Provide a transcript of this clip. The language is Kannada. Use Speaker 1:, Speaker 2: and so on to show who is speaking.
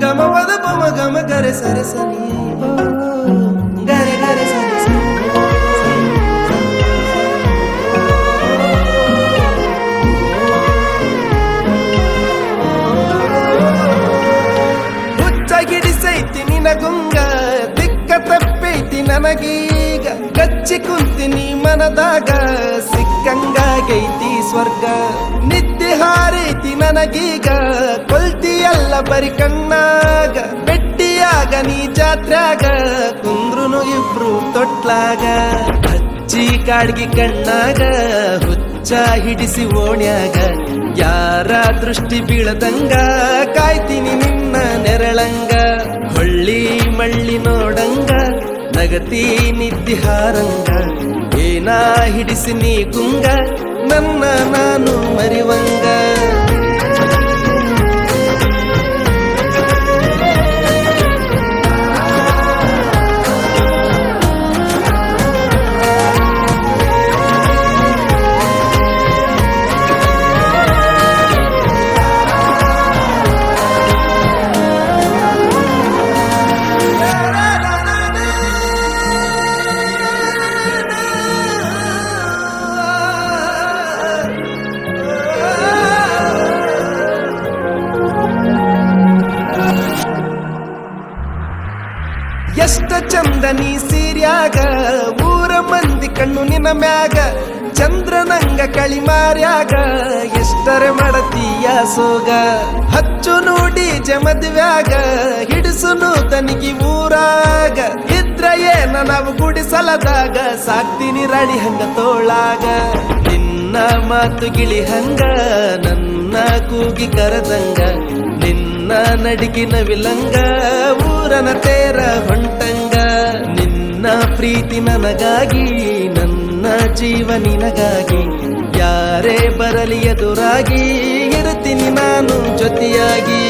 Speaker 1: ಗಮ ಪದ ಪಮ ಗಮ ಗರೆ ಸರೆ ಸನಿ ಗರೆ ಗರೆ ಸರೆ ಸನಿ ಹುಚ್ಚಾಗಿಡಿಸೈತಿ ನಿನಗುಂಗ ದಿಕ್ಕ ತಪ್ಪೈತಿ ನನಗೀಗ ಕಚ್ಚಿ ಕುಂತಿನಿ ಮನದಾಗ ಸಿಕ್ಕಂಗಾಗೈತಿ ಸ್ವರ್ಗ ನಿದ್ದೆ ಹಾರೈತಿ ನನಗೀಗ ಕೊಲ್ತಿಯಲ್ಲ ಬರಿ ಕಣ್ಣಾಗ ಬೆಟ್ಟಿಯಾಗ ನೀ ಜಾತ್ರ್ಯಾಗ ಕುಂದ್ರುನು ಇಬ್ರು ತೊಟ್ಲಾಗ ಹಚ್ಚಿ ಕಾಡ್ಗಿ ಕಣ್ಣಾಗ ಹುಚ್ಚ ಹಿಡಿಸಿ ಓಣ್ಯಾಗ ಯಾರ ದೃಷ್ಟಿ ಬೀಳದಂಗ ಕಾಯ್ತೀನಿ ನಿನ್ನ ನೆರಳಂಗ ಹೊಳ್ಳಿ ಮಳ್ಳಿ ನೋಡಂಗ ನಗತಿ ನಿದ್ದಿ ಹಾರಂಗ ಏನ ಹಿಡಿಸಿ ನೀ ಗುಂಗ ನನ್ನ ನಾನು ಮರಿವಂಗ ಎಷ್ಟ ಚಂದ ನೀ ಸೀರ್ಯಾಗ ಊರ ಮಂದಿ ಕಣ್ಣು ನಿನ್ನ ಮ್ಯಾಗ ಚಂದ್ರನಂಗ ಕಳಿಮಾರ್ಯಾಗ ಎಷ್ಟರೆ ಮಾಡತೀಯ ಸೋಗ ಹಚ್ಚು ನೋಡಿ ಜಮದ್ವ್ಯಾಗ ಹಿಡಿಸುನು ತನಿಗಿ ಊರಾಗ ಇದ್ರ ಏನ ನಾವು ಗುಡಿಸಲದಾಗ ಸಾಕ್ತೀನಿ ರಾಣಿ ಹಂಗ ತೋಳಾಗ ನಿನ್ನ ಮಾತು ಗಿಳಿ ಹಂಗ ನನ್ನ ಕೂಗಿ ಕರದಂಗ ನಿನ್ನ ನಡಿಗಿನ ವಿಲಂಗ ಊರನ ತೇರ ಹೊಂಟಂಗ ನಿನ್ನ ಪ್ರೀತಿ ನನಗಾಗಿ ನನ್ನ ಜೀವ ನಿನಗಾಗಿ ಯಾರೇ ಬರಲಿ ಎದುರಾಗಿ ಇರುತ್ತೀನಿ ನಾನು ಜೊತೆಯಾಗಿ